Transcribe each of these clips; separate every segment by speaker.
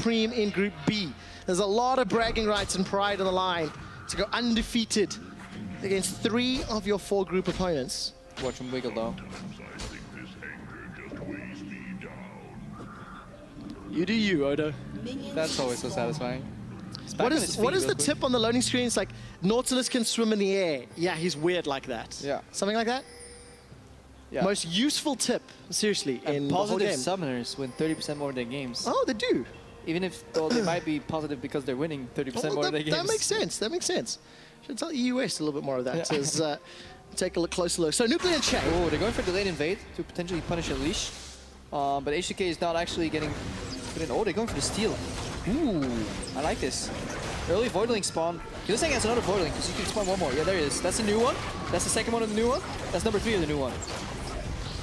Speaker 1: supreme in Group B. There's a lot of bragging rights and pride on the line to go undefeated against 3 of your 4 group opponents.
Speaker 2: Watch him wiggle though.
Speaker 1: You do you, Odo.
Speaker 2: That's always so satisfying.
Speaker 1: What is the tip on the loading screen? It's like, Nautilus can swim in the air. Yeah, he's weird like that.
Speaker 2: Yeah.
Speaker 1: Something like that?
Speaker 2: Yeah.
Speaker 1: Most useful tip, seriously, in the whole game.
Speaker 2: Positive summoners win 30% more of their games.
Speaker 1: Oh, they do?
Speaker 2: Even if though they might be positive because they're winning 30% more of their games.
Speaker 1: That makes sense, that makes sense. Should tell EUS a little bit more of that as take a closer look. So Nuclear and Che.
Speaker 2: Oh, they're going for delayed invade to potentially punish a leash. But H2K is not actually getting... Oh, they're going for the steal. Ooh, I like this. Early Voidling spawn. Healing has another Voidling because you can spawn one more. Yeah, there it is. That's the new one. That's the second one of the new one. That's number 3 of the new one.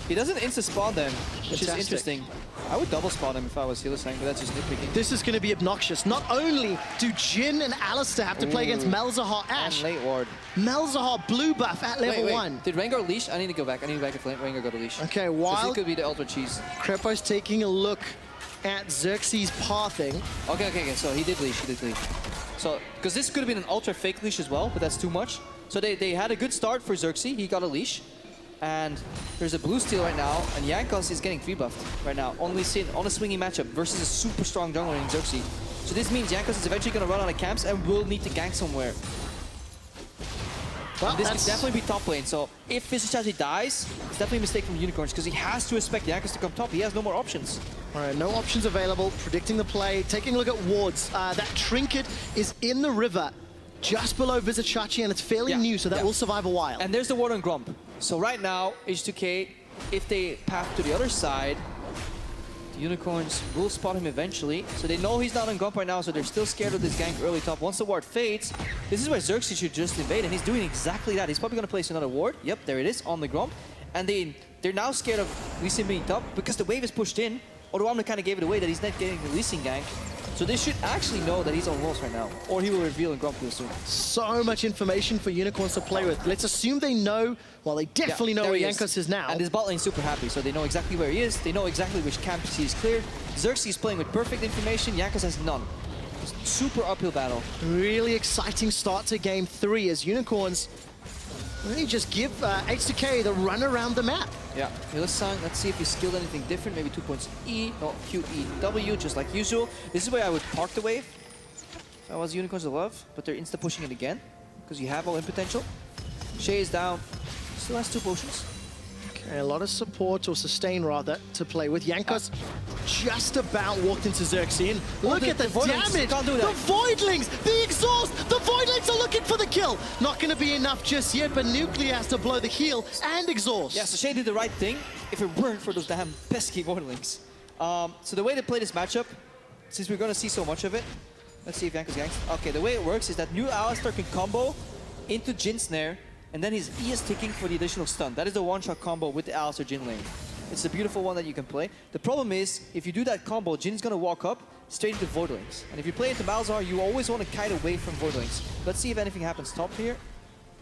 Speaker 2: He doesn't insta-spawn them, which is interesting. I would double spawn him if I was Healing, but that's just nitpicking.
Speaker 1: This is going to be obnoxious. Not only do Jin and Alistair have to play against Malzahar Ashe.
Speaker 2: And late ward.
Speaker 1: Malzahar blue buff at level 1.
Speaker 2: Did Rengar leash? I need to go back. I need to go back to flame. Rengar got a leash.
Speaker 1: Okay, while...
Speaker 2: This could be the ultra cheese.
Speaker 1: Krepo's taking a look at Xerxes' pathing.
Speaker 2: Okay, so he did leash, So, because this could have been an ultra fake leash as well, but that's too much. So they had a good start for Xerxes, he got a leash. And there's a blue steal right now, and Jankos is getting 3-buffed right now. On a swingy matchup versus a super strong jungler in Xerxes. So this means Jankos is eventually going to run out of camps and will need to gank somewhere. Well, this could definitely be top lane, so if Vishachachi dies, it's definitely a mistake from Unicorns because he has to expect Jankos to come top. He has no more options.
Speaker 1: All right, no options available. Predicting the play, taking a look at wards. That trinket is in the river, just below Vishachachi, and it's fairly new, so that will survive a while.
Speaker 2: And there's the ward on Grump. So right now, H2K, if they path to the other side, the Unicorns will spot him eventually. So they know he's not on Grump right now, so they're still scared of this gank early top. Once the ward fades, this is where Xerxes should just invade, and he's doing exactly that. He's probably going to place another ward. Yep, there it is, on the Grump. And they're now scared of Lee Sin being top because the wave is pushed in. Odoamne kind of gave it away that he's not getting the Lee Sin gank. So they should actually know that he's on walls right now, or he will reveal in Grump real soon.
Speaker 1: So much information for Unicorns to play with. Let's assume they know, well, they definitely know where Jankos is now.
Speaker 2: And this bot lane's super happy, so they know exactly where he is. They know exactly which camp he's cleared. Xerxes is playing with perfect information. Jankos has none. Super uphill battle.
Speaker 1: Really exciting start to game 3 as Unicorns really just give H2K the run around the map.
Speaker 2: Yeah, Hylissang, let's see if he skilled anything different. Maybe 2 points E, not Q, E, W, just like usual. This is where I would park the wave. That was Unicorns of Love, but they're insta-pushing it again, because you have all in potential. Shay is down, still has 2 potions.
Speaker 1: Okay, a lot of support, or sustain rather, to play with. Jankos just about walked into Xerxes. Look at the damage! The Voidlings! The exhaust! The Voidlings are looking for the kill! Not going to be enough just yet, but Nuclear has to blow the heal and exhaust.
Speaker 2: Yeah, so Shay did the right thing if it weren't for those damn pesky Voidlings. So the way they play this matchup, since we're going to see so much of it, let's see if Jankos ganks. Okay, the way it works is that new Alistar can combo into Jin Snare, and then his E is ticking for the additional stun. That is the one-shot combo with the Alistar Jin lane. It's a beautiful one that you can play. The problem is, if you do that combo, Jin's gonna walk up straight into Voidlings. And if you play into Malzahar, you always want to kite away from Voidlings. Let's see if anything happens top here.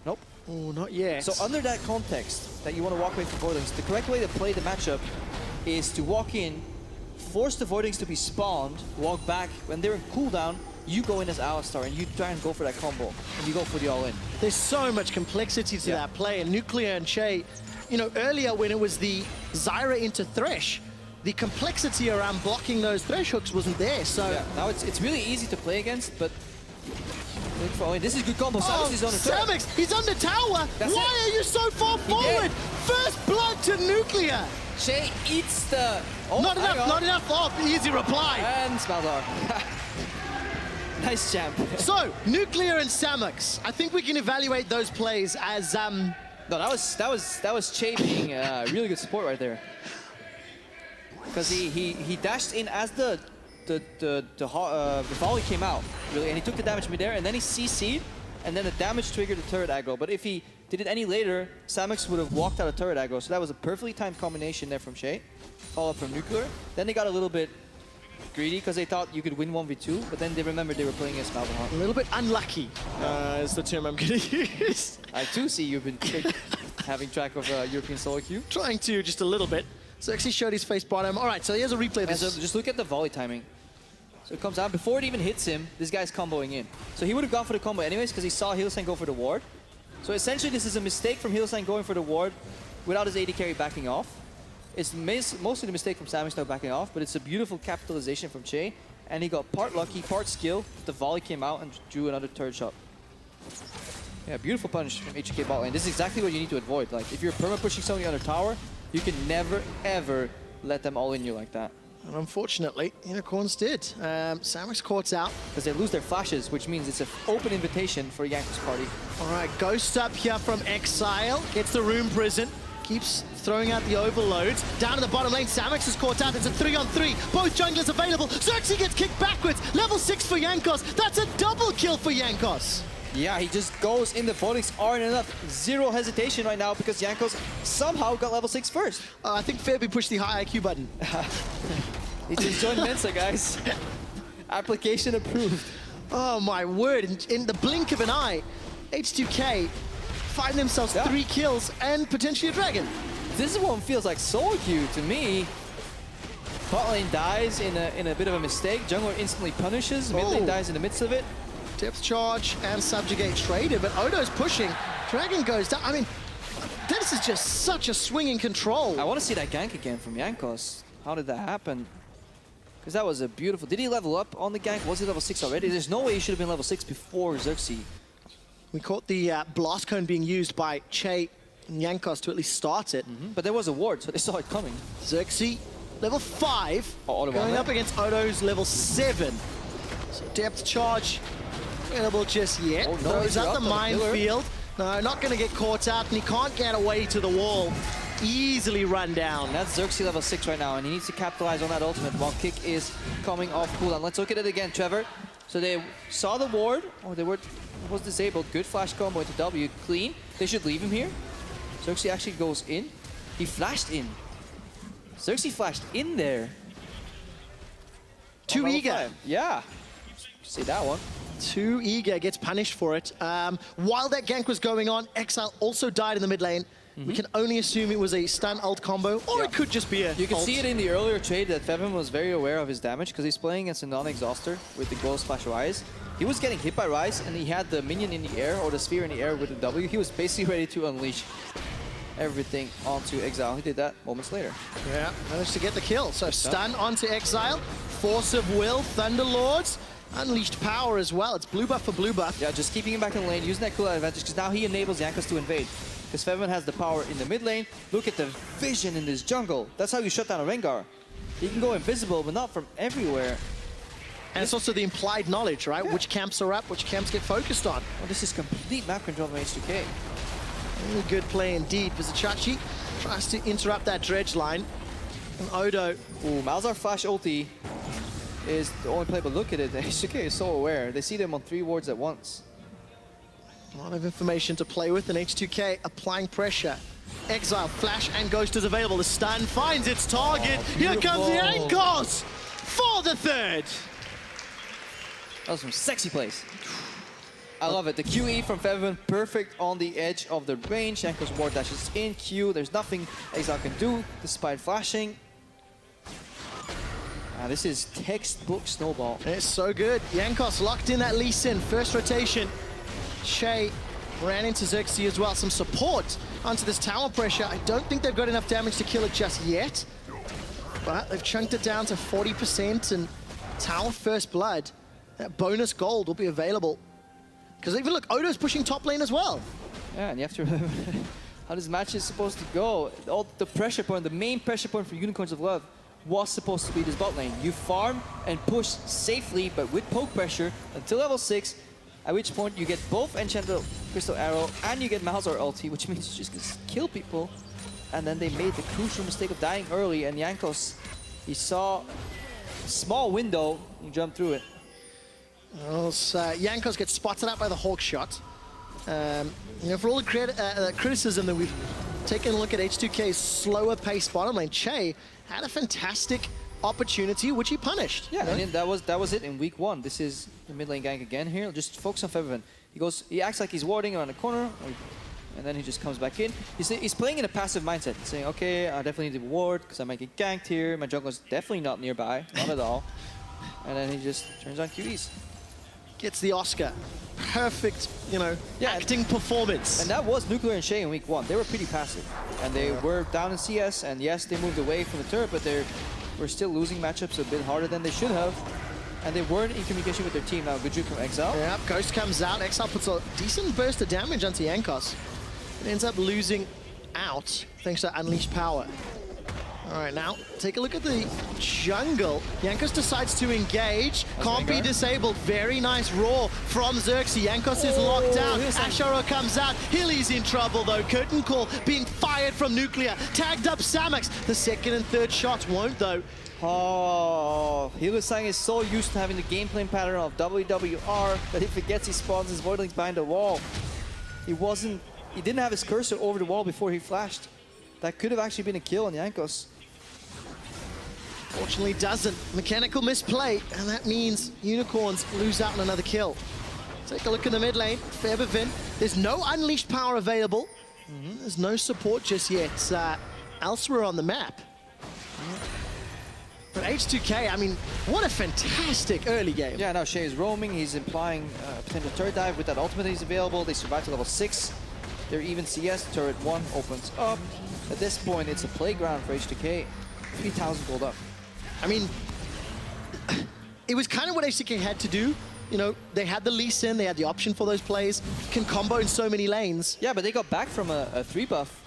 Speaker 2: Nope.
Speaker 1: Oh, not yet.
Speaker 2: So under that context, that you want to walk away from Voidlings, the correct way to play the matchup is to walk in, force the Voidlings to be spawned, walk back. When they're in cooldown, you go in as Alistar and you try and go for that combo, and you go for the all-in.
Speaker 1: There's so much complexity to that play, and Nuclear and Che, you know, earlier when it was the Zyra into Thresh, the complexity around blocking those Thresh hooks wasn't there, so...
Speaker 2: Yeah, now it's really easy to play against, but... This is good combo. Samix is on the turret.
Speaker 1: Samix, he's on the tower! Why are you so far forward? First blood to Nuclear!
Speaker 2: Che eats the... Oh,
Speaker 1: not enough. Oh, easy reply.
Speaker 2: And Smaldar. Nice champ.
Speaker 1: So, Nuclear and Samix. I think we can evaluate those plays as
Speaker 2: No, that was Che being really good support right there. Because he dashed in as the volley came out, really, and he took the damage mid-air, and then he CC'd, and then the damage triggered the turret aggro. But if he did it any later, Samix would have walked out of turret aggro. So that was a perfectly timed combination there from Che. Follow up from Nuclear. Then they got a little bit greedy because they thought you could win 1v2, but then they remembered they were playing against Malzahar.
Speaker 1: A little bit unlucky is the term I'm going to use.
Speaker 2: I too see you've been having track of European solo queue.
Speaker 1: Trying to, just a little bit. So actually showed his face bottom. All right, so here's a replay of this.
Speaker 2: So just look at the volley timing. So it comes down. Before it even hits him, this guy's comboing in. So he would have gone for the combo anyways because he saw Hearthstone go for the ward. So essentially this is a mistake from Hearthstone going for the ward without his AD carry backing off. It's mostly the mistake from Samus now backing off, but it's a beautiful capitalization from Che. And he got part lucky, part skill. The volley came out and drew another third shot. Yeah, beautiful punish from H2K bot lane. This is exactly what you need to avoid. Like, if you're perma-pushing somebody on their tower, you can never, ever let them all in you like that.
Speaker 1: And unfortunately, Unicorns did. Samus caught out.
Speaker 2: Because they lose their flashes, which means it's an open invitation for Yanko's party.
Speaker 1: All right, Ghost up here from Exile. Gets the Rune Prison. Keeps throwing out the overloads. Down in the bottom lane, Samus is caught out. It's a 3-on-3. Both junglers available. Xerxes gets kicked backwards. Level 6 for Jankos. That's a double kill for Jankos.
Speaker 2: Yeah, he just goes in. The Voidings aren't enough. Zero hesitation right now because Jankos somehow got level 6 first.
Speaker 1: I think Fairby pushed the high IQ button.
Speaker 2: He just joined Mensa, guys. Application approved.
Speaker 1: Oh my word, in the blink of an eye, H2K find themselves 3 kills and potentially a dragon.
Speaker 2: This one feels like solo queue to me. Bot lane dies in a bit of a mistake. Jungler instantly punishes. Mid lane dies in the midst of it.
Speaker 1: Depth charge and subjugate traded, but Odo's pushing. Dragon goes down. I mean, this is just such a swinging control.
Speaker 2: I want to see that gank again from Jankos. How did that happen? Because that was a beautiful... Did he level up on the gank? Was he level 6 already? There's no way he should have been level 6 before Xerxes.
Speaker 1: We caught the blast cone being used by Che and Jankos to at least start it.
Speaker 2: But there was a ward, so they saw it coming.
Speaker 1: Xerxes, level 5, going up against Odo's level 7. So depth charge, available just yet.
Speaker 2: Oh, no,
Speaker 1: throws out the minefield. No, not going to get caught out, and he can't get away to the wall. Easily run down.
Speaker 2: That's Xerxes level 6 right now, and he needs to capitalize on that ultimate while Kick is coming off cooldown. Let's look at it again, Trevor. So they saw the ward, or they were was disabled. Good flash combo into W, clean. They should leave him here. Xerxes actually goes in. He flashed in. Xerxes flashed in there.
Speaker 1: Too eager.
Speaker 2: Yeah. See that one.
Speaker 1: Too eager, gets punished for it. While that gank was going on, Exile also died in the mid lane. We can only assume it was a stun ult combo, or it could just be a
Speaker 2: You can
Speaker 1: ult.
Speaker 2: see it in the earlier trade that Fevin was very aware of his damage because he's playing against a non-exhauster with the gold splash Rise. He was getting hit by Rise and he had the minion in the air or the sphere in the air with the W. He was basically ready to unleash everything onto Exile. He did that moments later.
Speaker 1: Yeah, managed to get the kill. So stun onto Exile, Force of Will, Thunderlords, unleashed power as well. It's blue buff for blue buff.
Speaker 2: Yeah, just keeping him back in lane, using that cooldown advantage because now he enables Jankos to invade. Because Fevin has the power in the mid lane. Look at the vision in this jungle. That's how you shut down a Rengar. He can go invisible, but not from everywhere.
Speaker 1: And it's also the implied knowledge, right? Yeah. Which camps are up, which camps get focused on.
Speaker 2: Well, this is complete map control from H2K.
Speaker 1: Really good play indeed. Vizicachi tries to interrupt that dredge line. And Odo.
Speaker 2: Ooh, Malzahar flash ulti is the only play, but look at it. H2K is so aware. They see them on 3 wards at once.
Speaker 1: A lot of information to play with, and H2K applying pressure. Exile, Flash, and Ghost is available. The stun finds its target. Here comes Jankos for the 3rd.
Speaker 2: That was some sexy plays. I love it. The QE from Fevin, perfect on the edge of the range. Jankos ward dashes in, Q. There's nothing Exile can do despite flashing. This is textbook snowball.
Speaker 1: It's so good. Jankos locked in that Lee Sin, first rotation. Che ran into Xerxes as well. Some support onto this tower pressure. I don't think they've got enough damage to kill it just yet. But they've chunked it down to 40% and tower first blood. That bonus gold will be available. Because even look, Odo's pushing top lane as well.
Speaker 2: Yeah, and you have to remember how this match is supposed to go. All the pressure point, the main pressure point for Unicorns of Love was supposed to be this bot lane. You farm and push safely, but with poke pressure until level 6. At which point you get both Enchanted Crystal Arrow and you get Malzahar ulti, which means you just can kill people. And then they made the crucial mistake of dying early, and Jankos, he saw a small window, he jumped through it.
Speaker 1: Well, Jankos gets spotted out by the Hawk shot. You know, for all the criticism that we've taken a look at H2K's slower paced bottom lane, Che had a fantastic opportunity, which he punished.
Speaker 2: Yeah, and that was it in week 1. This is the mid lane gank again here. Just focus on Fevin. He acts like he's warding around the corner, and then he just comes back in. He's playing in a passive mindset, saying, okay, I definitely need to ward because I might get ganked here. My jungler's definitely not nearby, not at all. And then he just turns on QEs.
Speaker 1: Gets the Oscar. Perfect, you know, acting performance.
Speaker 2: And that was Nuclear and Shay in week 1. They were pretty passive. And they were down in CS, and yes, they moved away from the turret, but they were still losing matchups a bit harder than they should have. And they weren't in communication with their team. Now, good juke from Exile.
Speaker 1: Yep, Ghost comes out. Exile puts a decent burst of damage onto Jankos. It ends up losing out thanks to Unleashed Power. All right, now take a look at the jungle. Jankos decides to engage. Can't be disabled. Very nice roar from Xerxes. Jankos is locked down. Asharo comes out. Hilly's in trouble though. Curtain Call being fired from Nuclear. Tagged up Samax. The second and third shots won't though.
Speaker 2: Oh, Hylissang is so used to having the game plan pattern of WWR that he forgets he spawns his Voidlings behind the wall. He didn't have his cursor over the wall before he flashed. That could have actually been a kill on Jankos.
Speaker 1: Fortunately doesn't. Mechanical misplay, and that means Unicorns lose out on another kill. Take a look in the mid lane. Feberbin. There's no Unleashed Power available. There's no support just yet elsewhere on the map. But H2K, I mean, what a fantastic early game.
Speaker 2: Yeah, now Shay is roaming. He's implying potential turret dive with that ultimate he's available. They survive to level 6. They're even CS. Turret 1 opens up. At this point, it's a playground for H2K. 3,000 gold up.
Speaker 1: I mean, it was kind of what H2K had to do. You know, they had the Lee Sin, they had the option for those plays. Can combo in so many lanes.
Speaker 2: Yeah, but they got back from a 3 buff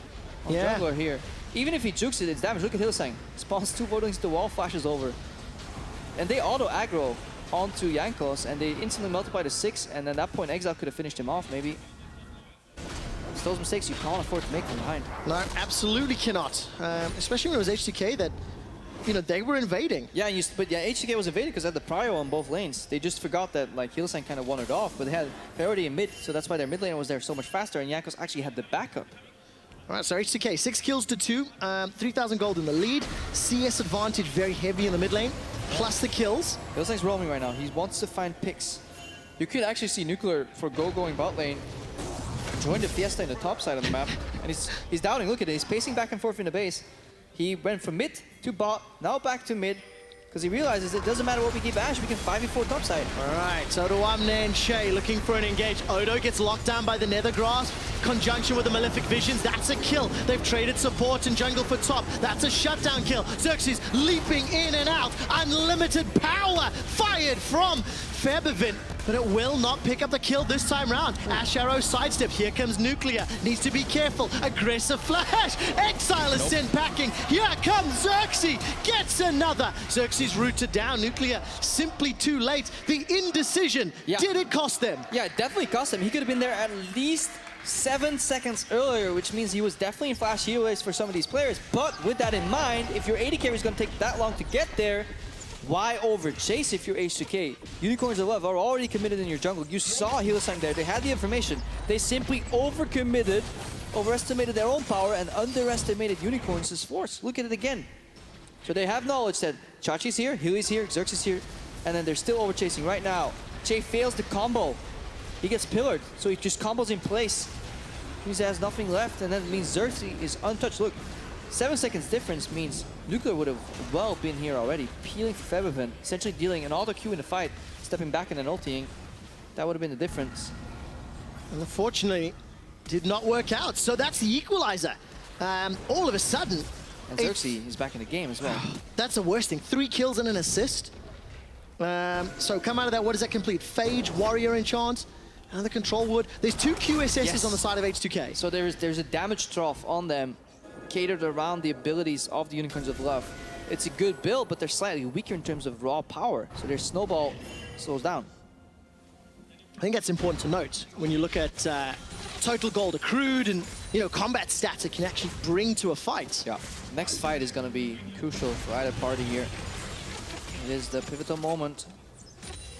Speaker 2: on jungler here. Even if he jukes it, it's damage. Look at Hylissang. Spawns 2 Voidlings to the wall, flashes over. And they auto aggro onto Jankos, and they instantly multiply to 6, and at that point, Exile could have finished him off, maybe. It's those mistakes you can't afford to make from behind.
Speaker 1: No, absolutely cannot. Especially when it was H2K that, you know, they were invading.
Speaker 2: Yeah, but H2K was invading because they had the prio on both lanes. They just forgot that, like, Hylissang kind of wandered off, but they had priority in mid, so that's why their mid lane was there so much faster, and Jankos actually had the backup.
Speaker 1: All right, so H2K, 6 kills to 2, 3,000 gold in the lead. CS advantage very heavy in the mid lane, plus the kills.
Speaker 2: Hylissang's roaming right now. He wants to find picks. You could actually see Nuclear forgo going bot lane, join the Fiesta in the top side of the map, and he's doubting. Look at it, he's pacing back and forth in the base. He went from mid to bot, now back to mid, because he realizes it doesn't matter what we give Ash, we can 5v4 topside.
Speaker 1: All right, so to Amne and Shay looking for an engage. Odo gets locked down by the Nether Grasp. Conjunction with the Malefic Visions, that's a kill. They've traded support and jungle for top. That's a shutdown kill. Xerxes leaping in and out. Unlimited power fired from Feberbin, but it will not pick up the kill this time round. Ash Arrow sidestep. Here comes Nuclear. Needs to be careful. Aggressive flash. Exile is sent packing. Here comes Xerxes. Gets another. Xerxes rooted down. Nuclear simply too late. The indecision. Did it cost them?
Speaker 2: Yeah, it definitely cost them. He could have been there at least 7 seconds earlier, which means he was definitely in flash healways for some of these players. But with that in mind, if your AD carry is going to take that long to get there, why overchase if you're H2K? Unicorns of Love are already committed in your jungle. You saw Hylissang there. They had the information. They simply overcommitted, overestimated their own power, and underestimated Unicorns' force. Look at it again. So they have knowledge that Chachi's here, Hilly's here, Xerxes here, and then they're still overchasing right now. Jay fails the combo. He gets pillared, so he just combos in place. He has nothing left, and that means Xerxes is untouched. Look, 7 seconds difference means Nuclear would have well been here already, peeling for Feberbin, essentially dealing an auto Q in the fight, stepping back and then ulting. That would have been the difference.
Speaker 1: And unfortunately, did not work out. So that's the equalizer. All of a sudden,
Speaker 2: and Xerxes is back in the game as well.
Speaker 1: That's the worst thing. 3 kills and an assist. So come out of that, what does that complete? Phage, Warrior Enchant, and the Control Wood. There's 2 QSSs on the side of H2K.
Speaker 2: So there's a damage trough on them, catered around the abilities of the Unicorns of Love. It's a good build, but they're slightly weaker in terms of raw power, so their snowball slows down.
Speaker 1: I think that's important to note when you look at total gold accrued and, you know, combat stats it can actually bring to a fight.
Speaker 2: Yeah, next fight is going to be crucial for either party here. It is the pivotal moment,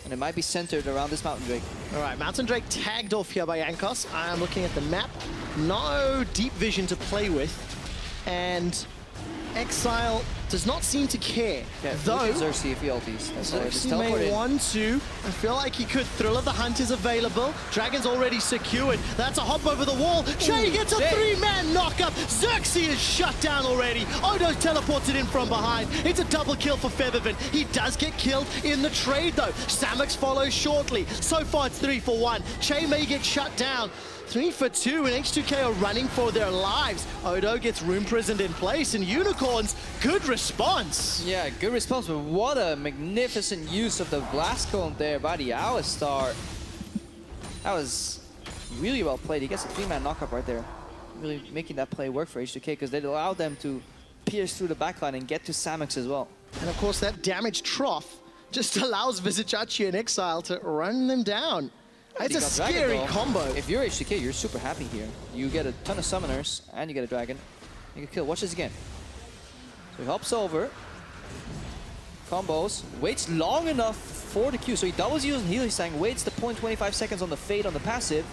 Speaker 2: and it might be centered around this Mountain Drake.
Speaker 1: All right, Mountain Drake tagged off here by Jankos. I am looking at the map. No deep vision to play with. And Exile does not seem to care.
Speaker 2: Yeah,
Speaker 1: though
Speaker 2: Xerxes if he ulties.
Speaker 1: Xerxes may want to. I feel like he could. Thrill of the Hunt is available. Dragon's already secured. That's a hop over the wall. Che gets a 3-man knock-up. Xerxes is shut down already. Odo teleported in from behind. It's a double kill for Feathervin. He does get killed in the trade, though. Samux follows shortly. So far, it's 3 for 1. Che may get shut down. 3 for 2, and H2K are running for their lives. Odo gets room prisoned in place, and Unicorns, good response.
Speaker 2: Yeah, good response, but what a magnificent use of the blast cone there by the Alistar. That was really well played. He gets a 3-man knockup right there. Really making that play work for H2K, because they allowed them to pierce through the backline and get to Samux as well.
Speaker 1: And of course, that damage trough just allows Vizicachi and Exile to run them down. It's a scary combo.
Speaker 2: If you're H2K, you're super happy here. You get a ton of summoners, and you get a dragon. You can kill. Watch this again. So he hops over. Combos. Waits long enough for the Q. So he doubles using Hylissang, waits the 0.25 seconds on the fade on the passive,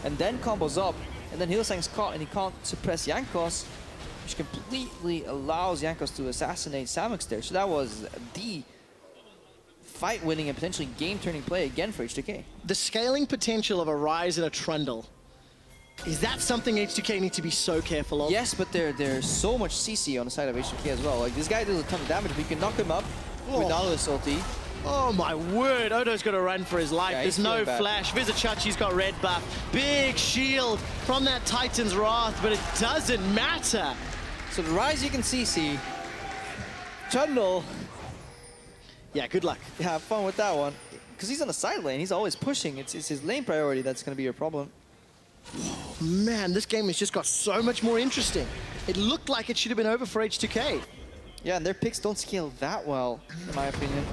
Speaker 2: and then combos up. And then Hylissang's caught, and he can't suppress Jankos, which completely allows Jankos to assassinate Samux there. So that was the fight-winning and potentially game-turning play again for H2K.
Speaker 1: The scaling potential of a Rise and a Trundle, is that something H2K need to be so careful of?
Speaker 2: Yes, but there's so much CC on the side of H2K as well. Like, this guy does a ton of damage, but you can knock him up with Nautilus ulti.
Speaker 1: Oh my word, Odo's got to run for his life.
Speaker 2: Yeah,
Speaker 1: there's no flash. Vizicachi's got red buff. Big shield from that Titan's Wrath, but it doesn't matter.
Speaker 2: So the Rise you can CC. Trundle.
Speaker 1: Yeah, good luck.
Speaker 2: Yeah, have fun with that one. Because he's on the side lane, he's always pushing. It's his lane priority that's going to be your problem.
Speaker 1: Man, this game has just got so much more interesting. It looked like it should have been over for H2K.
Speaker 2: Yeah, and their picks don't scale that well, in my opinion.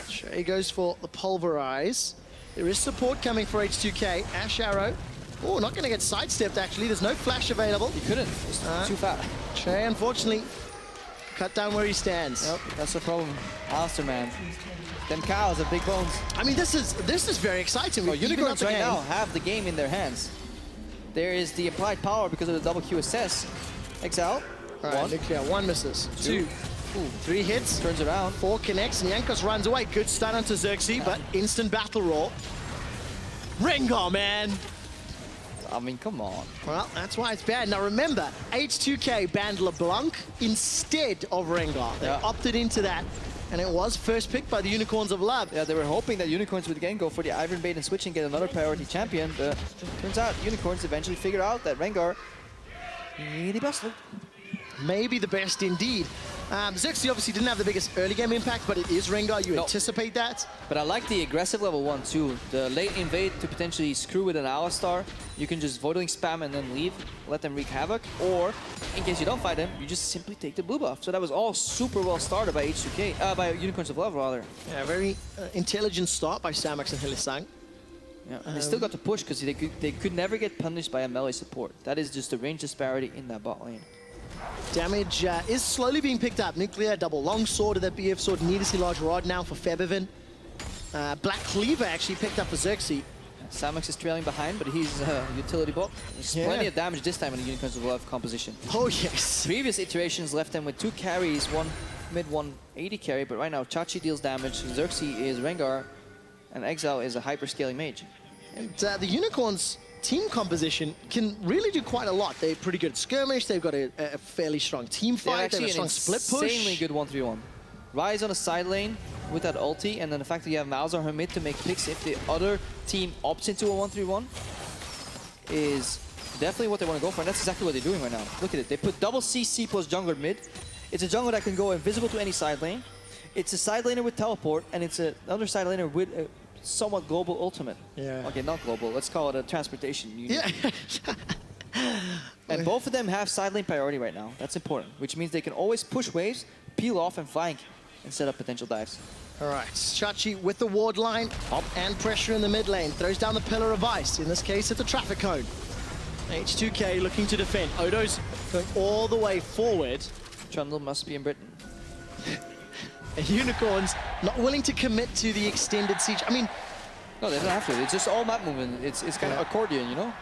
Speaker 1: Che goes for the Pulverize. There is support coming for H2K. Ash Arrow. Oh, not going to get sidestepped, actually. There's no flash available.
Speaker 2: He couldn't. It's too fat.
Speaker 1: Che, unfortunately, cut down where he stands.
Speaker 2: Yep, that's the problem. Alistair, man. Them cows have big bones.
Speaker 1: I mean, this is very exciting.
Speaker 2: Oh, Unicorns right now have the game in their hands. There is the applied power because of the double Q assess. Exile.
Speaker 1: Right, Nuclear, 1 misses. 2. 3 hits.
Speaker 2: Turns around.
Speaker 1: 4 connects, and Jankos runs away. Good stun onto Xerxes, but instant battle roar. Rengar, man.
Speaker 2: I mean, come on.
Speaker 1: Well, that's why it's bad. Now remember, H2K banned LeBlanc instead of Rengar. They opted into that, and it was first picked by the Unicorns of Love.
Speaker 2: Yeah, they were hoping that Unicorns would again go for the Iron Bait and switch and get another priority champion, but turns out Unicorns eventually figured out that Rengar really busted.
Speaker 1: Maybe the best indeed. Xerxes obviously didn't have the biggest early game impact, but it is Rengar. You anticipate that.
Speaker 2: But I like the aggressive level 1 too. The late invade to potentially screw with an Alistar. You can just Voidling spam and then leave, let them wreak havoc. Or, in case you don't fight them, you just simply take the blue buff. So that was all super well started by H2K, by Unicorns of Love rather.
Speaker 1: Yeah, very intelligent start by Samux and Hylissang.
Speaker 2: Yeah, and they still got to push because they could never get punished by a melee support. That is just the range disparity in that bot lane.
Speaker 1: Damage is slowly being picked up. Nuclear, double longsword, that BF sword, need to see large rod now for Feathervin. Black Cleaver actually picked up for Xerxes.
Speaker 2: Samux is trailing behind, but he's a utility bot. There's plenty of damage this time in the Unicorns of Love composition.
Speaker 1: Oh, yes.
Speaker 2: Previous iterations left them with 2 carries, one mid, one 80 carry, but right now Chachi deals damage, Xerxes is Rengar, and Exile is a hyper-scaling mage.
Speaker 1: And the Unicorns team composition can really do quite a lot. They're pretty good at skirmish, they've got a fairly strong team fight, they have a strong split push.
Speaker 2: Insanely good 1-3-1. Rise on the side lane with that ulti, and then the fact that you have Malzahar her mid to make picks if the other team opts into a 1-3-1 is definitely what they want to go for, and that's exactly what they're doing right now. Look at it, they put double CC plus jungler mid. It's a jungler that can go invisible to any side lane. It's a side laner with teleport, and it's another side laner with a somewhat global ultimate.
Speaker 1: Yeah.
Speaker 2: Okay, not global, let's call it a transportation unit.
Speaker 1: Yeah.
Speaker 2: And both of them have side lane priority right now. That's important, which means they can always push waves, peel off and flank, and set up potential dives.
Speaker 1: All right, Chachi with the ward line, up and pressure in the mid lane, throws down the pillar of ice. In this case, it's a traffic cone. H2K looking to defend. Odo's going all the way forward.
Speaker 2: Trundle must be in Britain.
Speaker 1: And Unicorns not willing to commit to the extended siege. I mean,
Speaker 2: no, they don't have to. It's just all map movement. It's kind of accordion, you know?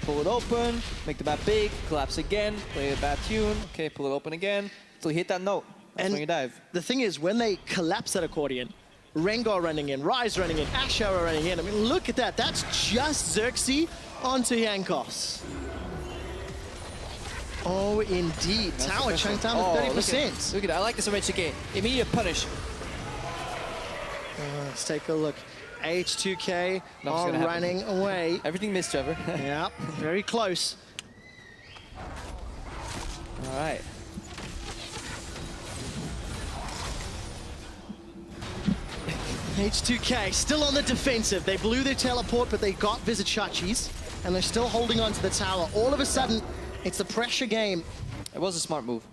Speaker 2: Pull it open, make the map big, collapse again, play a bad tune, okay, pull it open again, Until you hit that note. That's when you dive.
Speaker 1: The thing is, when they collapse that accordion, Rengar running in, Ryze running in, Ashara running in. I mean, look at that. That's just Xerxes onto Jankos. Oh, indeed.
Speaker 2: That's
Speaker 1: Tower chunked down to 30%.
Speaker 2: Look at that. I like this from H2K. Immediate punish.
Speaker 1: Let's take a look. H2K are running away.
Speaker 2: Everything missed, Trevor.
Speaker 1: Yeah, very close.
Speaker 2: All right.
Speaker 1: H2K still on the defensive. They blew their teleport, but they got Vizichachis, and they're still holding on to the tower. All of a sudden, it's a pressure game.
Speaker 2: It was a smart move.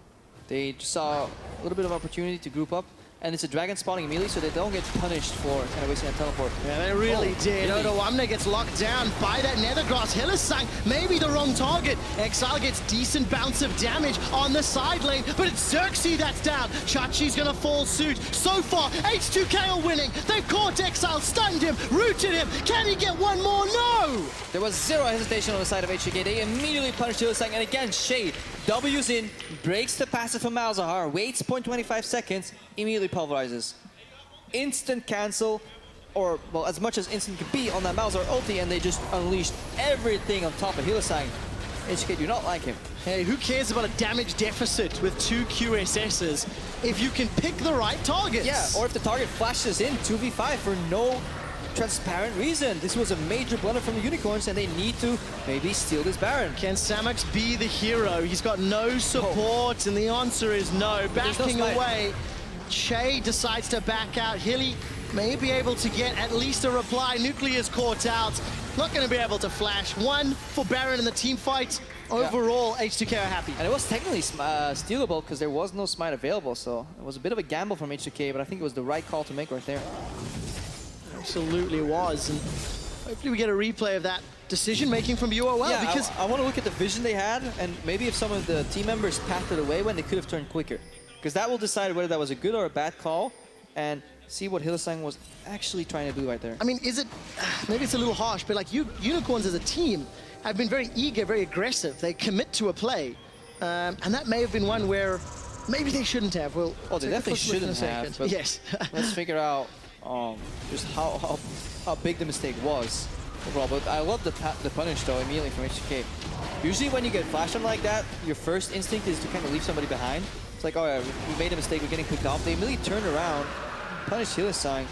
Speaker 2: They just saw a little bit of opportunity to group up, and it's a dragon spawning immediately, so they don't get punished for kind of wasting a teleport.
Speaker 1: Yeah, they really did.
Speaker 2: Really?
Speaker 1: Odoamne gets locked down by that Nethergrass. Hylissang, maybe the wrong target. Exile gets decent bounce of damage on the side lane, but it's Xerxes that's down. Chachi's gonna fall suit. So far, H2K are winning. They've caught Exile, stunned him, rooted him. Can he get one more? No!
Speaker 2: There was zero hesitation on the side of H2K. They immediately punished Hylissang, and again, Shay W's in, breaks the passive from Malzahar, waits 0.25 seconds, immediately pulverizes. Instant cancel, or, well, as much as instant could be on that Malzahar ulti, and they just unleashed everything on top of Hylissang. HK do not like him.
Speaker 1: Hey, who cares about a damage deficit with 2 QSSs if you can pick the right targets?
Speaker 2: Yeah, or if the target flashes in 2v5 for no transparent reason. This was a major blunder from the Unicorns, and they need to maybe steal this Baron.
Speaker 1: Can Samux be the hero? He's got no support, and the answer is no. Backing away. Che decides to back out. Hilly may be able to get at least a reply. Nuclear's caught out. Not going to be able to flash. One for Baron in the team fight. Overall, H2K are happy.
Speaker 2: And it was technically stealable because there was no smite available, so it was a bit of a gamble from H2K, but I think it was the right call to make right there.
Speaker 1: Absolutely was. And hopefully we get a replay of that decision-making from UOL.
Speaker 2: Yeah,
Speaker 1: because
Speaker 2: I want to look at the vision they had, and maybe if some of the team members pathed it away when they could have turned quicker. Because that will decide whether that was a good or a bad call, and see what Hylissang was actually trying to do right there.
Speaker 1: I mean, is it, maybe it's a little harsh, but like Unicorns as a team have been very eager, very aggressive. They commit to a play, and that may have been one where maybe they shouldn't have. Well,
Speaker 2: they definitely shouldn't have, but
Speaker 1: yes.
Speaker 2: Let's figure out just how big the mistake was overall. But I love the punish though immediately from H2K. Usually when you get flashed on like that, your first instinct is to kind of leave somebody behind. It's like, oh yeah, we made a mistake, we're getting picked off. They immediately turned around, punished Hylissang.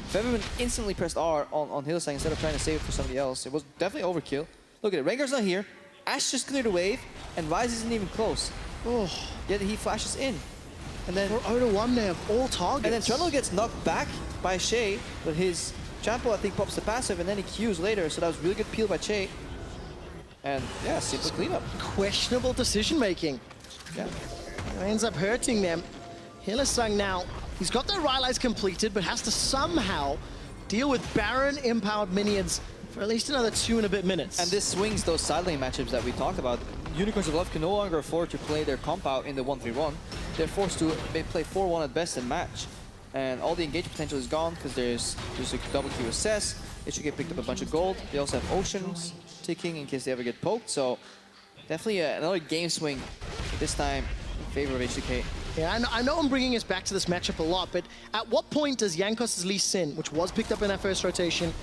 Speaker 2: If everyone instantly pressed R on Hylissang instead of trying to save it for somebody else, it was definitely overkill. Look at it, Rengar's not here, Ashe just cleared a wave, and Ryze isn't even close.
Speaker 1: Oh.
Speaker 2: Yet he flashes in. And then
Speaker 1: Odoamne of all targets.
Speaker 2: And then Trundle gets knocked back by Shay, but his Champo I think pops the passive, and then he Qs later, so that was really good peel by Shay. And yeah, simple cleanup.
Speaker 1: Questionable decision-making.
Speaker 2: Yeah.
Speaker 1: Ends up hurting them. Hylissang now, he's got their Rylai's completed, but has to somehow deal with Baron empowered minions for at least another 2 and a bit minutes.
Speaker 2: And this swings those side lane matchups that we talked about. Unicorns of Love can no longer afford to play their comp out in the 1-3-1. They're forced to play 4-1 at best and match. And all the engage potential is gone because there's a double QSS. They should get picked up a bunch of gold. They also have oceans ticking in case they ever get poked. So definitely another game swing, this time in favor of H2K.
Speaker 1: Yeah, I know I'm bringing us back to this matchup a lot, but at what point does Jankos' Lee Sin, which was picked up in that first rotation,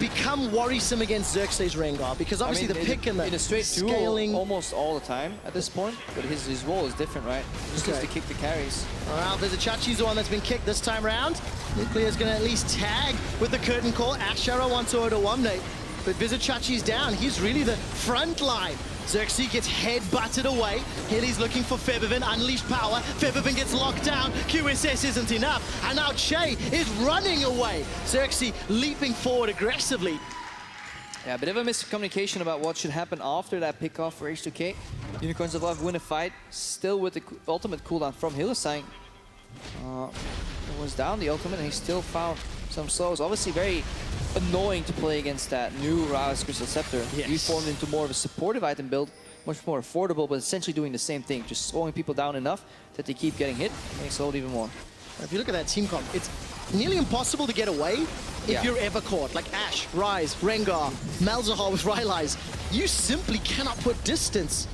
Speaker 1: become worrisome against Xerxes Rengar? Because obviously the pick and the
Speaker 2: in a straight
Speaker 1: scaling...
Speaker 2: duel almost all the time at this point, but his role is different, right? He just needs to kick the carries.
Speaker 1: Well, Vizichachi's the one that's been kicked this time round. Nuclear's going to at least tag with the curtain call. Ashara wants to Odoamne, but Vizichachi's down. He's really the front line. Xerxes gets head-butted away. Hilly's looking for Febiven, unleashed power. Febiven gets locked down. QSS isn't enough. And now Che is running away. Xerxes leaping forward aggressively.
Speaker 2: Yeah, a bit of a miscommunication about what should happen after that pickoff for H2K. Unicorns of Love win a fight, still with the ultimate cooldown from Hylissang. It was down the ultimate and he still found some slows. Obviously very annoying to play against that new Ryze Crystal Scepter.
Speaker 1: Yes.
Speaker 2: Reformed into more of a supportive item build, much more affordable, but essentially doing the same thing, just slowing people down enough that they keep getting hit, and they slowed even more.
Speaker 1: If you look at that team comp, it's nearly impossible to get away if you're ever caught. Like Ashe, Ryze, Rengar, Malzahar with Rylai's. You simply cannot put distance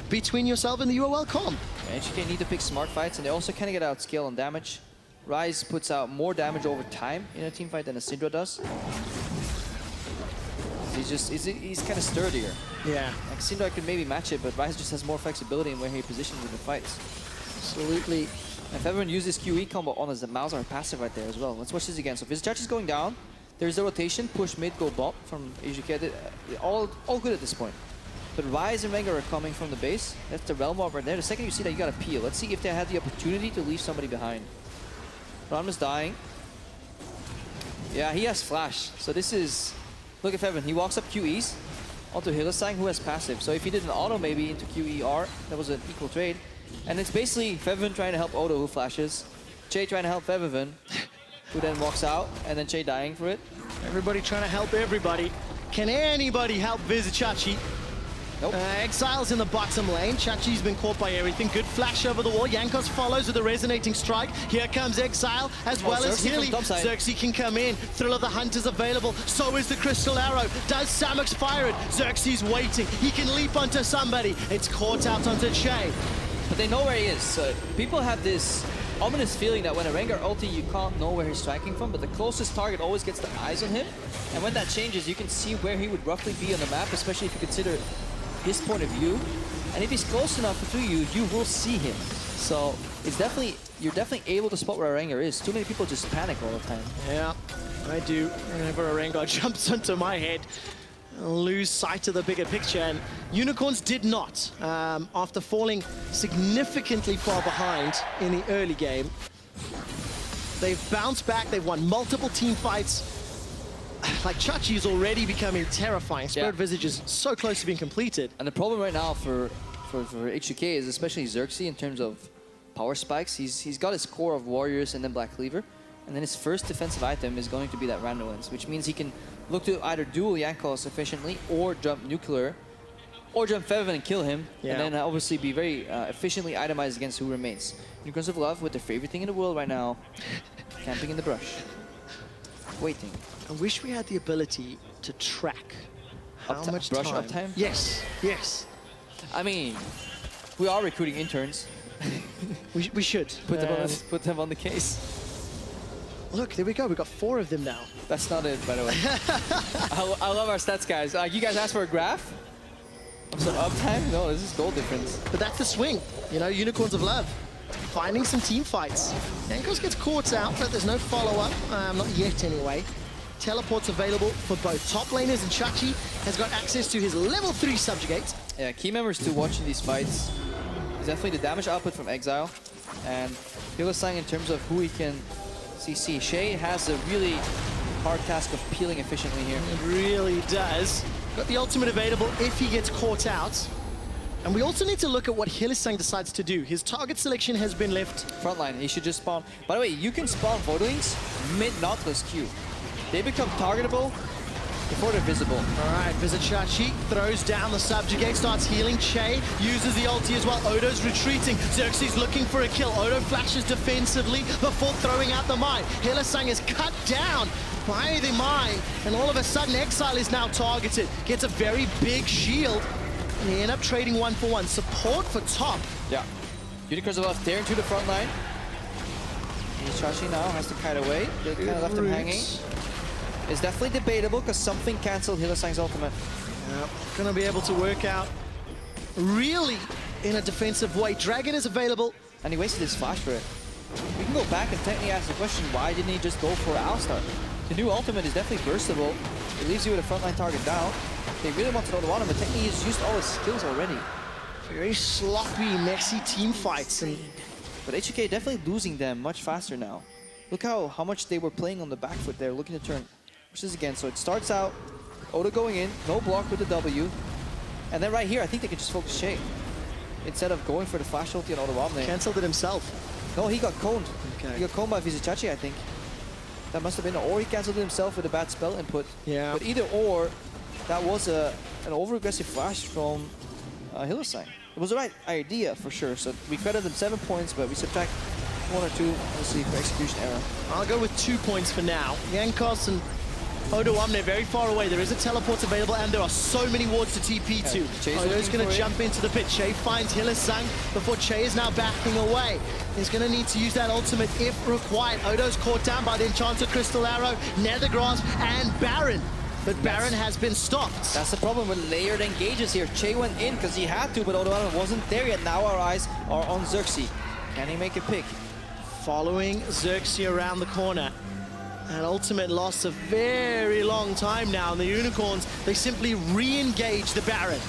Speaker 1: between yourself and the UOL comp.
Speaker 2: H2K need to pick smart fights, and they also kind of get out scale on damage. Ryze puts out more damage over time in a team fight than a Syndra does. He's kind of sturdier.
Speaker 1: Yeah.
Speaker 2: Like Syndra could maybe match it, but Ryze just has more flexibility in where he positions in the fights.
Speaker 1: Absolutely.
Speaker 2: If everyone uses QE combo on as the Malzahar passive right there as well. Let's watch this again. So Visitouch is going down. There's the rotation, push mid, go bot from H2K. All good at this point. But Ryze and Rengar are coming from the base. That's the realm walk right there. The second you see that, you gotta peel. Let's see if they had the opportunity to leave somebody behind. Ram is dying. Yeah, he has flash. So this is... Look at Feven. He walks up QEs onto Hylissang, who has passive. So if he did an auto maybe into QER, that was an equal trade. And it's basically Feven trying to help Odo, who flashes. Che trying to help Feven, who then walks out, and then Che dying for it.
Speaker 1: Everybody trying to help everybody. Can anybody help Visitouch?
Speaker 2: Nope.
Speaker 1: Exile's in the bottom lane. Chachi's been caught by everything. Good flash over the wall. Jankos follows with a resonating strike. Here comes Exile as well as Hilly. Xerxes can come in. Thrill of the Hunt is available. So is the Crystal Arrow. Does Samux fire it? Xerxes waiting. He can leap onto somebody. It's caught out onto Che.
Speaker 2: But they know where he is. So people have this ominous feeling that when a Rengar ulti, you can't know where he's striking from, but the closest target always gets the eyes on him. And when that changes, you can see where he would roughly be on the map, especially if you consider his point of view. And if he's close enough to you, you will see him. So it's you're definitely able to spot where a Rengar is. Too many people just panic all the time.
Speaker 1: Yeah, I do. Whenever a Rengar jumps onto my head, I'll lose sight of the bigger picture. And Unicorns did not. After falling significantly far behind in the early game, they've bounced back. They've won multiple team fights. Like, Chachi is already becoming terrifying. Spirit Visage is so close to being completed.
Speaker 2: And the problem right now for H2K is especially Xerxes in terms of power spikes. He's got his core of Warriors and then Black Cleaver. And then his first defensive item is going to be that Random Lens, which means he can look to either duel Jankos efficiently or jump Nuclear or jump Feven and kill him. And then obviously be very efficiently itemized against who remains. Unicorns of Love with their favorite thing in the world right now, camping in the brush. Waiting.
Speaker 1: I wish we had the ability to track how much
Speaker 2: brush
Speaker 1: time.
Speaker 2: uptime?
Speaker 1: Yes, yes.
Speaker 2: I mean, we are recruiting interns.
Speaker 1: we should.
Speaker 2: Put them on the case.
Speaker 1: Look, there we go. We've got 4 of them now.
Speaker 2: That's not it, by the way. I love our stats, guys. You guys asked for a graph? Of some uptime? No, this is goal difference.
Speaker 1: But that's the swing. You know, Unicorns of Love. Finding some team fights. Jankos gets caught out, but there's no follow-up. Not yet, anyway. Teleports available for both top laners, and Chachi has got access to his level 3 Subjugate.
Speaker 2: Yeah, key members to watching these fights is definitely the damage output from Exile. And Hylissang in terms of who he can CC. Shay has a really hard task of peeling efficiently here.
Speaker 1: It really does. Got the ultimate available if he gets caught out. And we also need to look at what Hylissang decides to do. His target selection has been left.
Speaker 2: Frontline, he should just spawn. By the way, you can spawn Voidlings mid-Nautilus Q. They become targetable before they're visible.
Speaker 1: All right, Visitouch throws down the Subjugate, starts healing. Che uses the ulti as well. Odo's retreating. Xerxes looking for a kill. Odo flashes defensively before throwing out the mine. Hylissang is cut down by the mine, and all of a sudden Exile is now targeted. Gets a very big shield. And they end up trading 1-for-1. Support for top.
Speaker 2: Yeah. Unicorns are left there into the front line. Chachi now has to kite away. They kind of left him hanging. It's definitely debatable because something cancelled Hylissang's ultimate.
Speaker 1: Yeah, gonna be able to work out really in a defensive way. Dragon is available.
Speaker 2: And he wasted his flash for it. We can go back and technically ask the question, why didn't he just go for Alistar? The new ultimate is definitely burstable. It leaves you with a frontline target down. They really want to know the bottom, but technically he's used all his skills already.
Speaker 1: Very sloppy, messy team fights.
Speaker 2: But H2K definitely losing them much faster now. Look how much they were playing on the back foot there, looking to turn. Which is again, so it starts out, Odo going in, no block with the W. And then right here, I think they can just focus Shay. Instead of going for the flash ulti on Odo Romney.
Speaker 1: Cancelled it himself.
Speaker 2: No, he got coned.
Speaker 1: Okay.
Speaker 2: He got coned by Visitouch, I think. That must have been, or he cancelled it himself with a bad spell input.
Speaker 1: Yeah.
Speaker 2: But either or, that was an over-aggressive flash from Hylissang. It was the right idea for sure. So we credit them 7 points, but we subtract 1 or 2, obviously, for execution error.
Speaker 1: I'll go with 2 points for now. Jankos and Odo Omne very far away. There is a teleport available, and there are so many wards to TP to. Odo's going to jump into the pit. Che finds Hillisang before Che is now backing away. He's going to need to use that ultimate if required. Odo's caught down by the Enchanted Crystal Arrow, Nether Grasp, and Baron. But Baron has been stopped.
Speaker 2: That's the problem with layered engages here. Che went in because he had to, but Odo wasn't there yet. Now our eyes are on Xerxes. Can he make a pick?
Speaker 1: Following Xerxes around the corner. An ultimate lost a very long time now, and the Unicorns, they simply re-engage the Baron.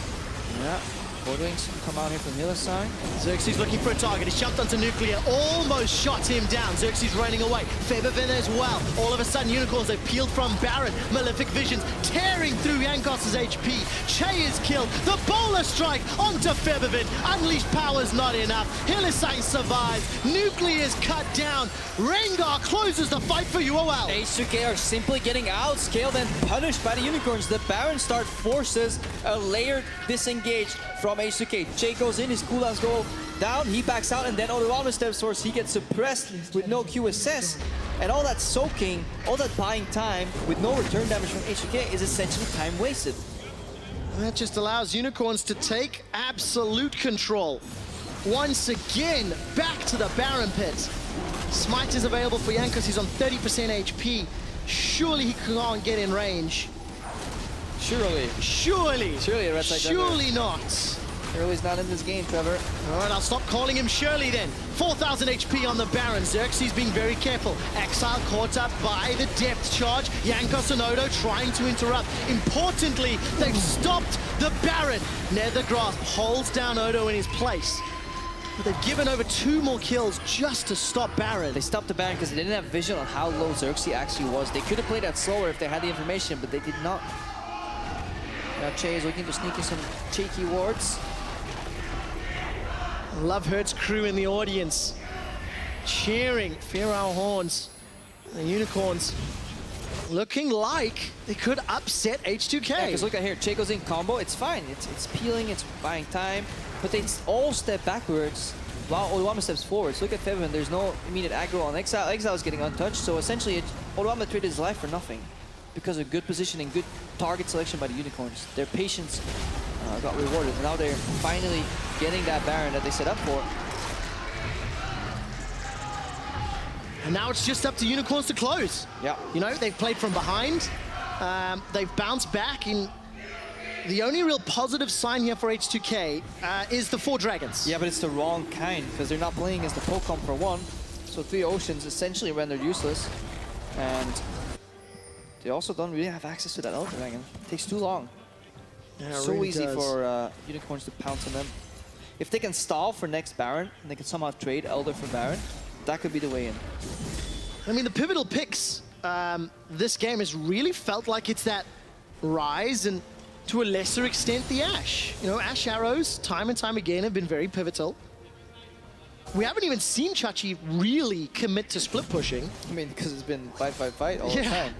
Speaker 2: Yeah, Voidwings come out here from Hillisang.
Speaker 1: Xerxes looking for a target. He's jumped onto Nuclear, almost shot him down. Xerxes running away. Febervin as well. All of a sudden, Unicorns, they've peeled from Baron. Malefic Visions tearing through Yankos' HP. Che is killed. The bowler strike onto Febervin. Unleashed power's not enough. Hillisang survives. Nuclear's cut down. Rengar closes the fight for UOL.
Speaker 2: H2K are simply getting outscaled and punished by the Unicorns. The Baron start forces a layered disengage from H2K. Che goes in, his cooldowns go down, he backs out, and then Odo steps forward. He gets suppressed with no QSS. And all that soaking, all that buying time with no return damage from H2K is essentially time wasted.
Speaker 1: And that just allows Unicorns to take absolute control. Once again, back to the Baron pit. Smite is available for Yankos. He's on 30% HP. Surely he can't get in range.
Speaker 2: Surely.
Speaker 1: Surely.
Speaker 2: Surely, Red Side
Speaker 1: Surely not.
Speaker 2: Shirley's not in this game, Trevor.
Speaker 1: All right, I'll stop calling him Shirley then. 4,000 HP on the Baron. Xerxes being very careful. Exile caught up by the depth charge. Yankos and Odo trying to interrupt. Importantly, they've stopped the Baron. Nether Grasp holds down Odo in his place. But they've given over 2 more kills just to stop Baron.
Speaker 2: They stopped the Baron because they didn't have vision on how low Xerxes actually was. They could have played that slower if they had the information, but they did not. Now Che is looking to sneak in some cheeky wards.
Speaker 1: Love Hurt's crew in the audience cheering, Fear Our Horns. The Unicorns looking like they could upset H2K.
Speaker 2: Yeah, because look at here, Che goes in combo, it's fine. It's peeling, it's buying time, but they all step backwards while Odoamne steps forwards. Look at Febervin, there's no immediate aggro on Exile. Exile is getting untouched, so essentially Odoamne traded his life for nothing because of good positioning, good target selection by the Unicorns. Their patience got rewarded. Now they're finally getting that Baron that they set up for.
Speaker 1: And now it's just up to Unicorns to close.
Speaker 2: Yeah.
Speaker 1: You know, they've played from behind. They've bounced back. In the only real positive sign here for H2K is the 4 dragons.
Speaker 2: Yeah, but it's the wrong kind because they're not playing as the Pokemon for 1. So 3 Oceans essentially rendered useless. And they also don't really have access to that Elder Dragon. It takes too long.
Speaker 1: Yeah,
Speaker 2: So
Speaker 1: really
Speaker 2: easy
Speaker 1: does.
Speaker 2: for Unicorns to pounce on them. If they can stall for next Baron, and they can somehow trade Elder for Baron, that could be the way in.
Speaker 1: I mean, the pivotal picks this game has really felt like it's that Rise and to a lesser extent the Ashe. You know, Ashe arrows time and time again have been very pivotal. We haven't even seen Chachi really commit to split pushing.
Speaker 2: I mean, because it's been fight all the time.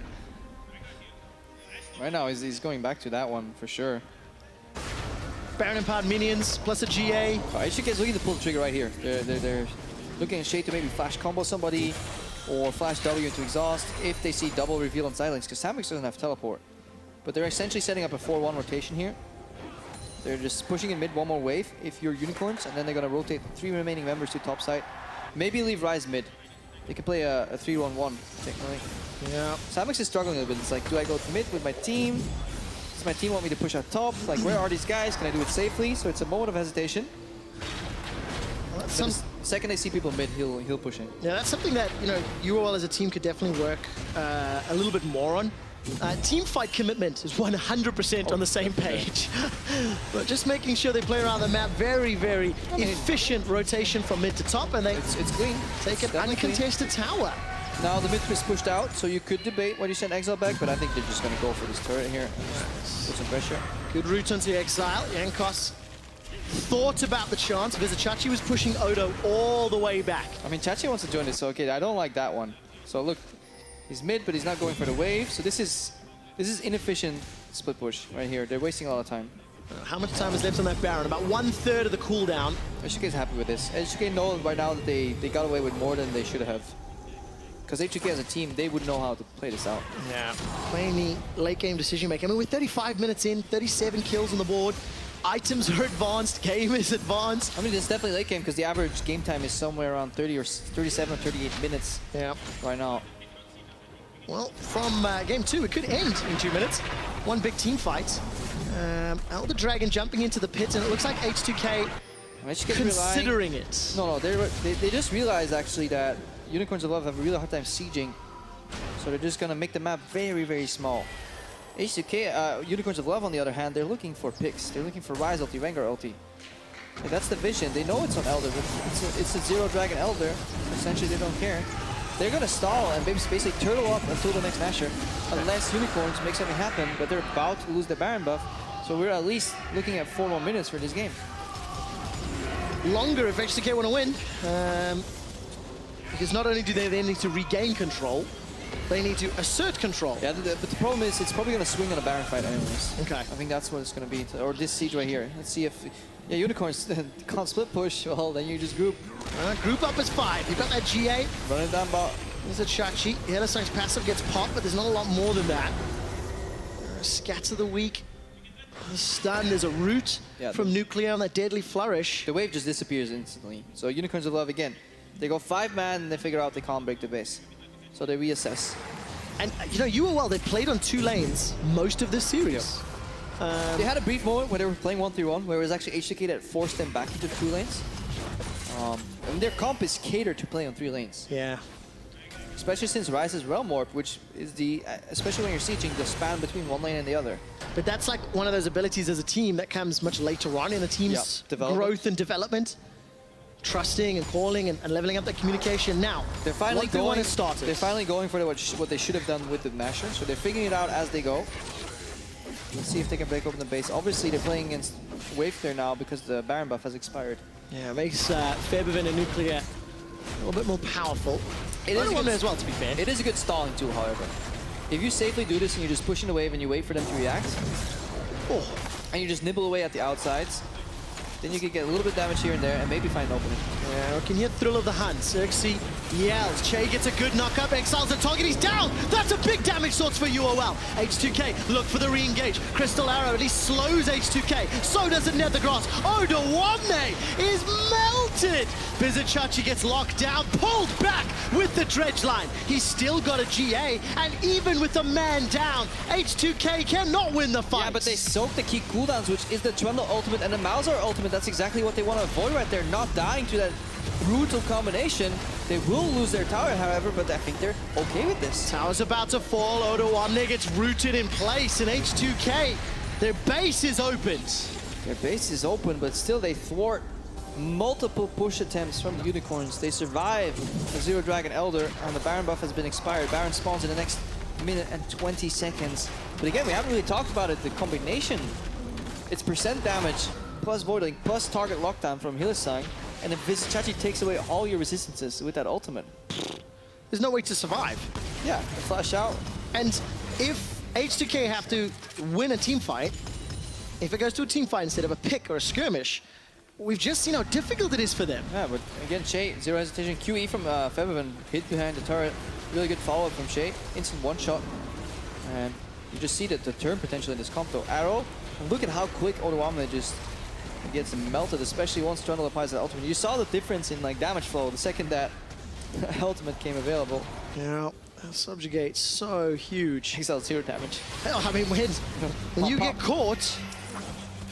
Speaker 2: Right now, he's going back to that one for sure.
Speaker 1: Baron Empowered minions plus a GA.
Speaker 2: H2K is looking to pull the trigger right here. They're looking at Shade to maybe flash combo somebody or flash W into exhaust if they see double reveal on side lanes, because Samix doesn't have teleport. But they're essentially setting up a 4-1 rotation here. They're just pushing in mid 1 more wave if you're Unicorns, and then they're going to rotate 3 remaining members to top side. Maybe leave Rise mid. They can play a 3-1-1 technically.
Speaker 1: Yeah.
Speaker 2: Samix is struggling a little bit. It's like, do I go mid with my team? Does my team want me to push out top? Like, where are these guys? Can I do it safely? So it's a moment of hesitation.
Speaker 1: Well, that's
Speaker 2: The second they see people mid, he'll push in.
Speaker 1: Yeah, that's something that, you know, UOL as a team could definitely work a little bit more on. Team fight commitment is 100% on the same page. But just making sure they play around the map, very, very efficient rotation from mid to top, and they
Speaker 2: It's clean.
Speaker 1: take an uncontested tower.
Speaker 2: Now the mid is pushed out, so you could debate when you send Exile back, but I think they're just going to go for this turret here. Put some pressure.
Speaker 1: Good route onto Exile. Yankos thought about the chance because Chachi was pushing Odo all the way back.
Speaker 2: I mean, Chachi wants to join this, so okay, I don't like that one. So look, he's mid, but he's not going for the wave. So this is inefficient split push right here. They're wasting a lot of time.
Speaker 1: How much time is left on that Baron? About 1/3 of the cooldown.
Speaker 2: H2K is happy with this. H2K know right now that they got away with more than they should have. Because H2K as a team, they would know how to play this out.
Speaker 1: Yeah. Playing the late game decision making. I mean, we're 35 minutes in, 37 kills on the board. Items are advanced, game is advanced.
Speaker 2: I mean, it's definitely late game because the average game time is somewhere around 37 or 38 minutes right now.
Speaker 1: Well, from game 2, it could end in 2 minutes. One big team fight. Elder Dragon jumping into the pit, and it looks like H2K considering it.
Speaker 2: No, they just realized actually that Unicorns of Love have a really hard time sieging, so they're just gonna make the map very, very small. H2K, Unicorns of Love, on the other hand, they're looking for picks. They're looking for Ryze ulti, Rengar ulti. And that's the vision. They know it's on Elder, but it's a zero Dragon Elder. Essentially, they don't care. They're gonna stall and basically turtle up until the next Masher, unless Unicorns make something happen, but they're about to lose the Baron buff, so we're at least looking at 4 more minutes for this game.
Speaker 1: Longer if H2K want to win, because not only do they then need to regain control, they need to assert control.
Speaker 2: Yeah, but the problem is it's probably gonna swing on a Baron fight anyways.
Speaker 1: Okay.
Speaker 2: I think that's what it's gonna be, or this siege right here. Let's see if, yeah, Unicorns can't split push, well, then you just group.
Speaker 1: Group up as 5. You've got that GA.
Speaker 2: Run it down bot.
Speaker 1: There's a Chachi. Hearthstone's passive gets popped, but there's not a lot more than that. Scatter the weak. The stun, there's a root from Nuclear on that deadly flourish.
Speaker 2: The wave just disappears instantly. So Unicorns of Love again. They go 5-man and they figure out they can't break the base. So they reassess.
Speaker 1: And you know, UOL, they played on 2 lanes most of this series.
Speaker 2: They had a brief moment where they were playing 1-3-1, where it was actually H2K that forced them back into 2 lanes. And their comp is catered to play on 3 lanes.
Speaker 1: Yeah.
Speaker 2: Especially since Ryze's Realm Warp, which is the, especially when you're sieging, the span between one lane and the other.
Speaker 1: But that's like one of those abilities as a team that comes much later on in a team's growth and development. Trusting and calling and leveling up that communication. Now,
Speaker 2: they're finally going.
Speaker 1: Started.
Speaker 2: They're finally going for what they should have done with the Masher. So they're figuring it out as they go. Let's see if they can break open the base. Obviously, they're playing against Wave Clear now because the Baron buff has expired.
Speaker 1: Yeah, it makes Febvin and Nuclear a little bit more powerful.
Speaker 2: It is
Speaker 1: one as well, to be fair.
Speaker 2: It is a good stalling tool, however. If you safely do this and you're just pushing the wave and you wait for them to react, and you just nibble away at the outsides, then you can get a little bit of damage here and there and maybe find an opening.
Speaker 1: Yeah, we can hear Thrill of the Hunt. Xerxes yells. Che gets a good knock-up. Exiles the target. He's down. That's a big damage source for UOL. H2K look for the re-engage. Crystal Arrow at least slows H2K. So does the Nethergrass. Odawamne is melted. Bizachachi gets locked down, pulled back with the dredge line. He's still got a GA, and even with the man down, H2K cannot win the fight.
Speaker 2: Yeah, but they soak the key cooldowns, which is the Trundle ultimate and the Malzahar ultimate. That's exactly what they want to avoid right there, not dying to that brutal combination. They will lose their tower, however, but I think they're okay with this.
Speaker 1: Tower's about to fall. Odawamne gets rooted in place, and H2K, their base is opened.
Speaker 2: Their base is open, but still they thwart multiple push attempts from the Unicorns. They survive the Zero Dragon Elder, and the Baron buff has been expired. Baron spawns in the next minute and 20 seconds. But again, we haven't really talked about it. The combination, it's percent damage, plus Voidling, plus target lockdown from Hylissang, and then Vizichachi takes away all your resistances with that ultimate.
Speaker 1: There's no way to survive.
Speaker 2: Yeah, the flash out.
Speaker 1: And if H2K have to win a team fight, if it goes to a team fight instead of a pick or a skirmish, we've just seen how difficult it is for them.
Speaker 2: Yeah, but again, Shay, zero hesitation. QE from Febvin, hid behind the turret. Really good follow-up from Shay. Instant one-shot. And you just see that the turn potential in this comp though. Arrow, and look at how quick Odawamne just gets melted, especially once Trundle applies the ultimate. You saw the difference in like damage flow the second that ultimate came available.
Speaker 1: Yeah, Subjugate so huge.
Speaker 2: Exile 0 damage.
Speaker 1: Hell, I mean, when you get caught,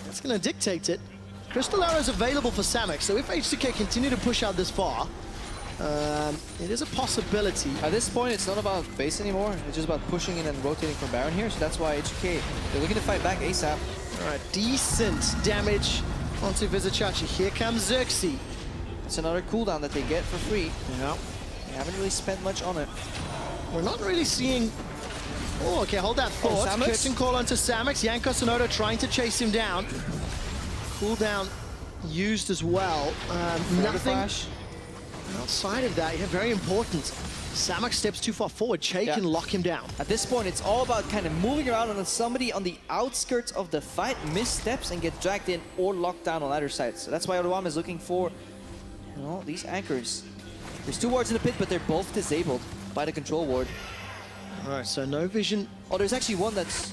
Speaker 1: that's going to dictate it. Crystal Arrow is available for Samek, so if H2K continue to push out this far, it is a possibility.
Speaker 2: At this point, it's not about base anymore. It's just about pushing in and rotating from Baron here, so that's why H2K, they're looking to fight back ASAP.
Speaker 1: All right, decent damage onto Vizichachi. Here comes Xerxes.
Speaker 2: It's another cooldown that they get for free.
Speaker 1: Yeah.
Speaker 2: They haven't really spent much on it.
Speaker 1: We're not really seeing... Oh, okay, hold that thought. Curtain call onto Samex. Jankos and Odo trying to chase him down. Cooldown used as well. Nothing outside of that. Yeah, very important. Samek steps too far forward. Che can lock him down.
Speaker 2: At this point, it's all about kind of moving around and then somebody on the outskirts of the fight missteps and get dragged in or locked down on either side. So that's why Odawamne is looking for, you know, these anchors. There's 2 wards in the pit, but they're both disabled. by the control ward.
Speaker 1: All right, so no vision
Speaker 2: Oh, there's actually one that's...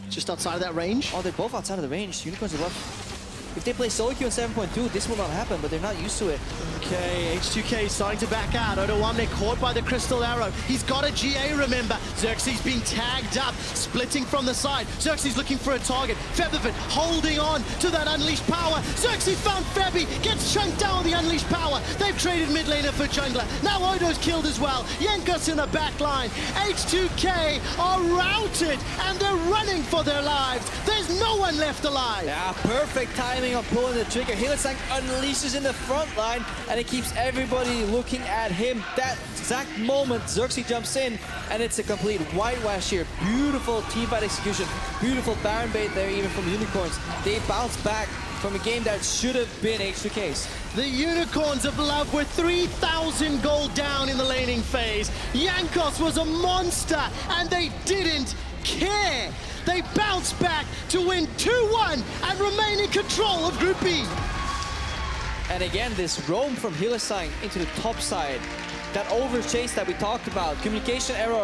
Speaker 1: just outside of that range.
Speaker 2: Oh, they're both outside of the range. Unicorns are left. If they play solo queue on 7.2, this will not happen, but they're not used to it.
Speaker 1: Okay, H2K starting to back out. Odo1, caught by the Crystal Arrow. He's got a GA, remember. Xerxes being tagged up, splitting from the side. Xerxes looking for a target. Featherford holding on to that Unleashed Power. Xerxes found Febby, gets chunked down with the Unleashed Power. They've traded mid laner for jungler. Now Odo's killed as well. Jankos in the back line. H2K are routed, and they're running for their lives. There's no one left alive.
Speaker 2: Yeah, perfect timing on pulling the trigger. Hylissang unleashes in the front line, and it keeps everybody looking at him. That exact moment, Xerxes jumps in, and it's a complete whitewash here. Beautiful teamfight execution. Beautiful Baron bait there, even from Unicorns. They bounce back from a game that should have been H2K's.
Speaker 1: The Unicorns of Love were 3,000 gold down in the laning phase. Jankos was a monster, and they didn't care. They bounced back to win 2-1 and remain in control of Group B.
Speaker 2: And again, this roam from Hylissang into the top side, that overchase that we talked about, communication error